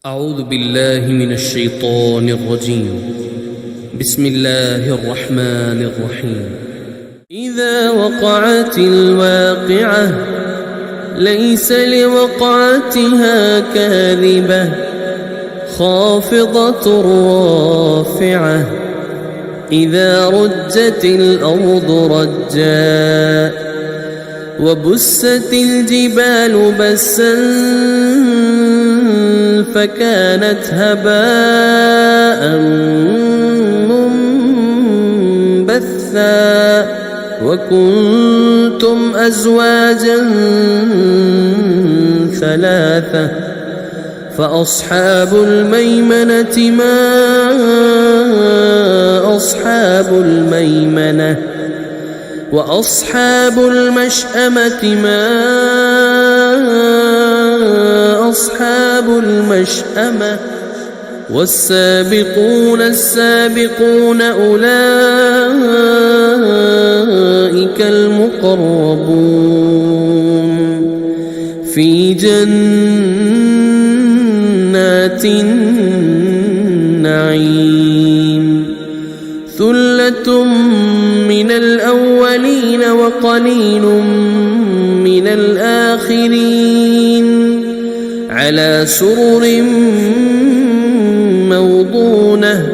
أعوذ بالله من الشيطان الرجيم. بسم الله الرحمن الرحيم. إذا وقعت الواقعة ليس لوقعتها كاذبة خافضة رافعة إذا رجت الأرض رجا وبست الجبال بسا فكانت هباء منبثا وكنتم أزواجا ثلاثة فأصحاب الميمنة ما أصحاب الميمنة وأصحاب المشأمة ما أصحاب المشأمة والسابقون السابقون أولئك المقربون في جنات النعيم ثلة من الأولين وقليل من الآخرين على سرر موضونة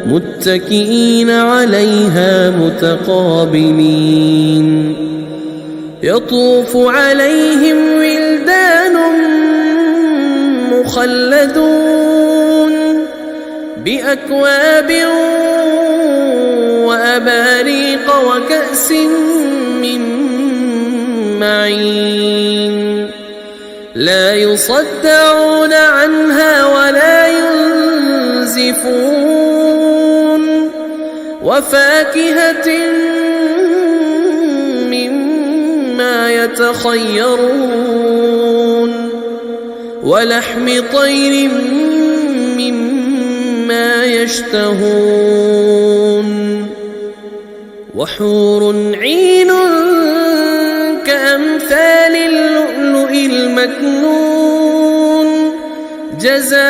متكئين عليها متقابلين يطوف عليهم ولدان مخلدون بأكواب وأباريق وكأس من معين لا يصدعون عنها ولا ينزفون وفاكهة مما يتخيرون ولحم طير مما يشتهون وحور عين كأمثال اللؤلؤ المكنون جزاء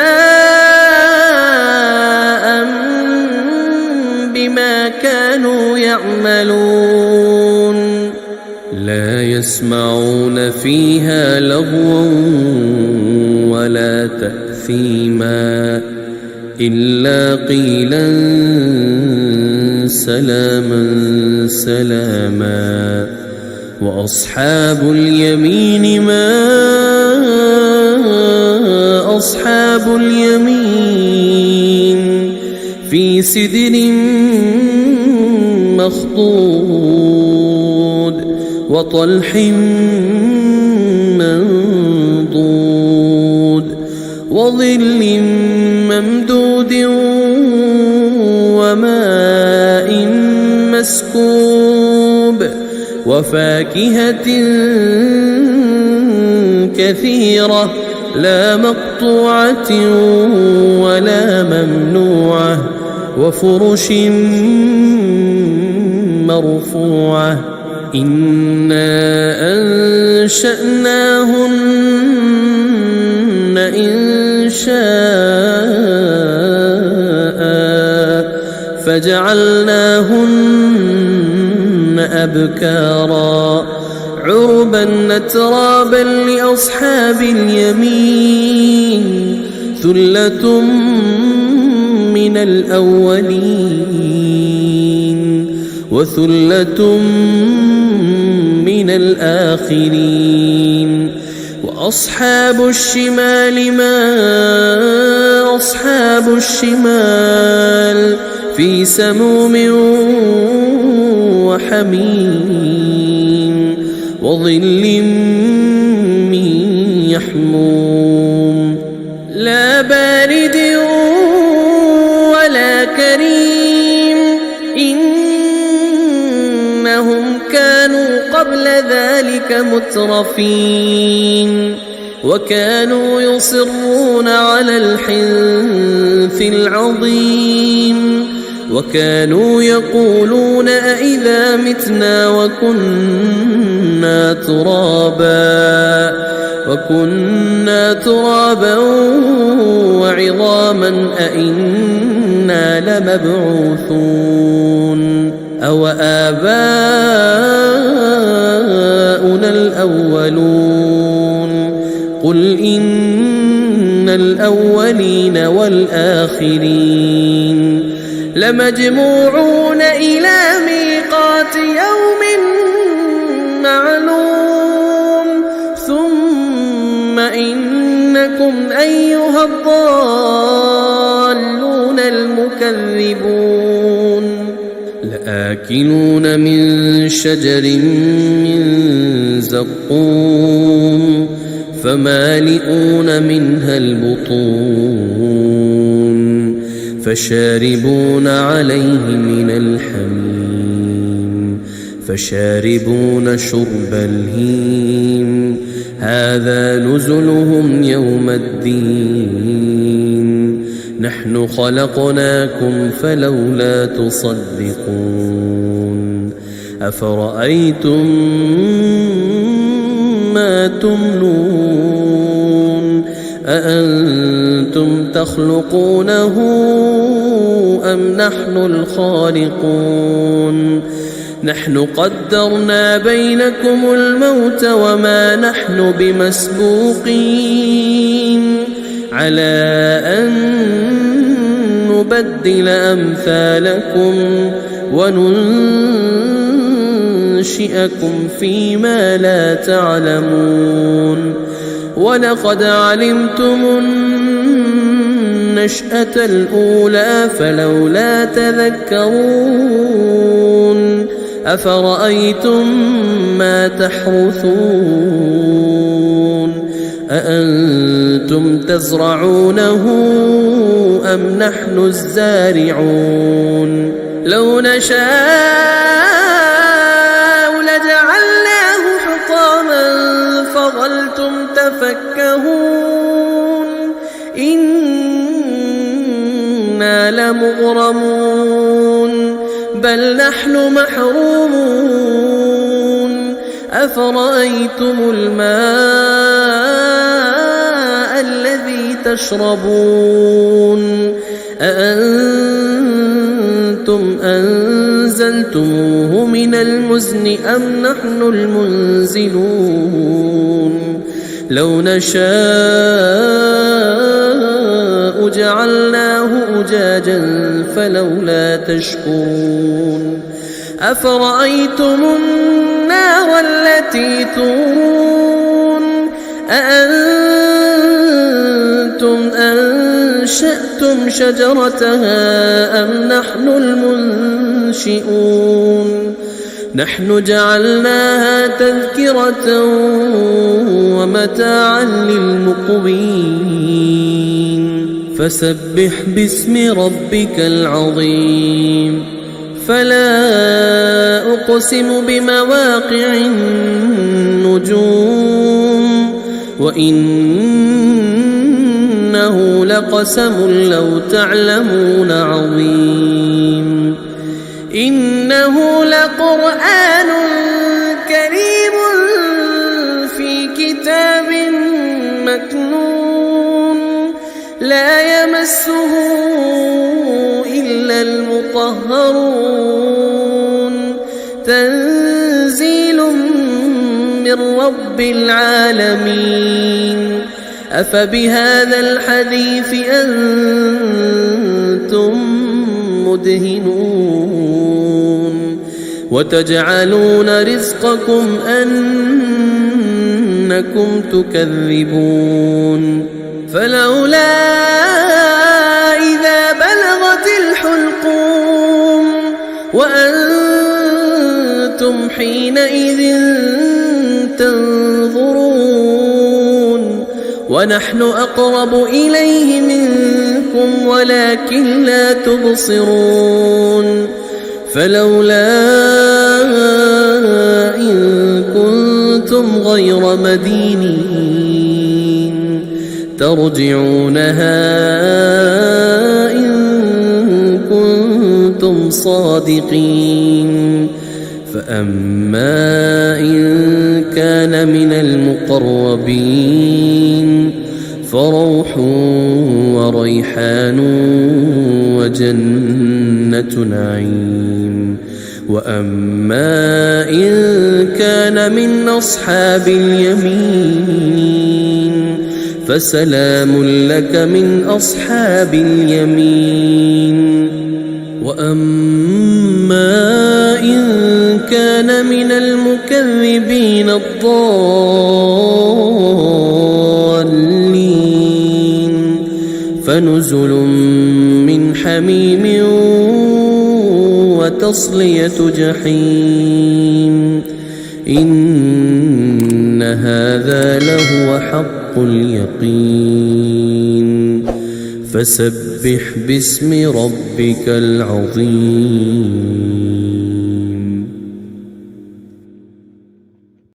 بما كانوا يعملون لا يسمعون فيها لغوا ولا تأثيما إلا قيلا سلاما سلاما وأصحاب اليمين ما أصحاب اليمين في سدر مخضود وطلح منضود وظل ممدود وماء مسكوب وفاكهة كثيرة لا مقطوعة ولا ممنوعة وفرش مرفوعة إنا أنشأناهن إنشاء فجعلناهن أبكارا عربا أترابا لأصحاب اليمين ثلة من الأولين وثلة من الآخرين وأصحاب الشمال ما أصحاب الشمال في سموم وحميم وظل من يحموم لا بارد ولا كريم إنهم كانوا قبل ذلك مترفين وكانوا يصرون على الحنث العظيم وكانوا يقولون أئذا متنا وكنا ترابا عظاما أئنا لمبعوثون أو آباؤنا الأولون قل إن الأولين والآخرين لمجموعون إلى ميقات يوم معلوم ثم إنكم أيها الضالون المكذبون لآكلون من شجر من زقوم فمالئون منها البطون فشاربون عليه من الحميم فشاربون شرب الهيم هذا نزلهم يوم الدين نحن خلقناكم فلولا تصدقون أفرأيتم ما تمنون أأنتم تخلقونه أم نحن الخالقون نحن قدرنا بينكم الموت وما نحن بمسبوقين على أن نبدل أمثالكم وننشئكم فيما لا تعلمون ولقد علمتم النشأة الأولى فلولا تذكرون أفرأيتم ما تحرثون أأنتم تزرعونه أم نحن الزارعون لو نشاء لجعلناه حطاما فظلتم تفكهون إنا لمغرمون بل نحن محرومون أفرأيتم الماء الذي تشربون أأنتم أنزلتموه من المزن أم نحن المنزلون لو نشاء جعلناه أجاجا فلولا تشكرون أفرأيتم النار التي تورون أأنتم أنشأتم شجرتها أم نحن المنشئون نحن جعلناها تذكرة ومتاعا للمقوين فسبح باسم ربك العظيم فلا أقسم بمواقع النجوم وإنه لقسم لو تعلمون عظيم إنه لقرآن كريم في كتاب مكنون لا يمسه إلا المطهرون تنزيل من رب العالمين أفبهذا الحديث أنتم مدهنون وتجعلون رزقكم أنكم تكذبون فلولا إذا بلغت الحلقوم وأنتم حينئذ تنظرون ونحن أقرب إليه منكم ولكن لا تبصرون فلولا إن كنتم غير مدينين ترجعونها إن كنتم صادقين فأما إن كان من المقربين فروح وريحان وجنة نعيم. وأما إن كان من أصحاب اليمين فسلام لك من أصحاب اليمين. وأما إن كان من المكذبين الضالين فنزل من حميم وتصلية جحيم. إن هذا لهو حق اليقين. فسبح باسم ربك العظيم.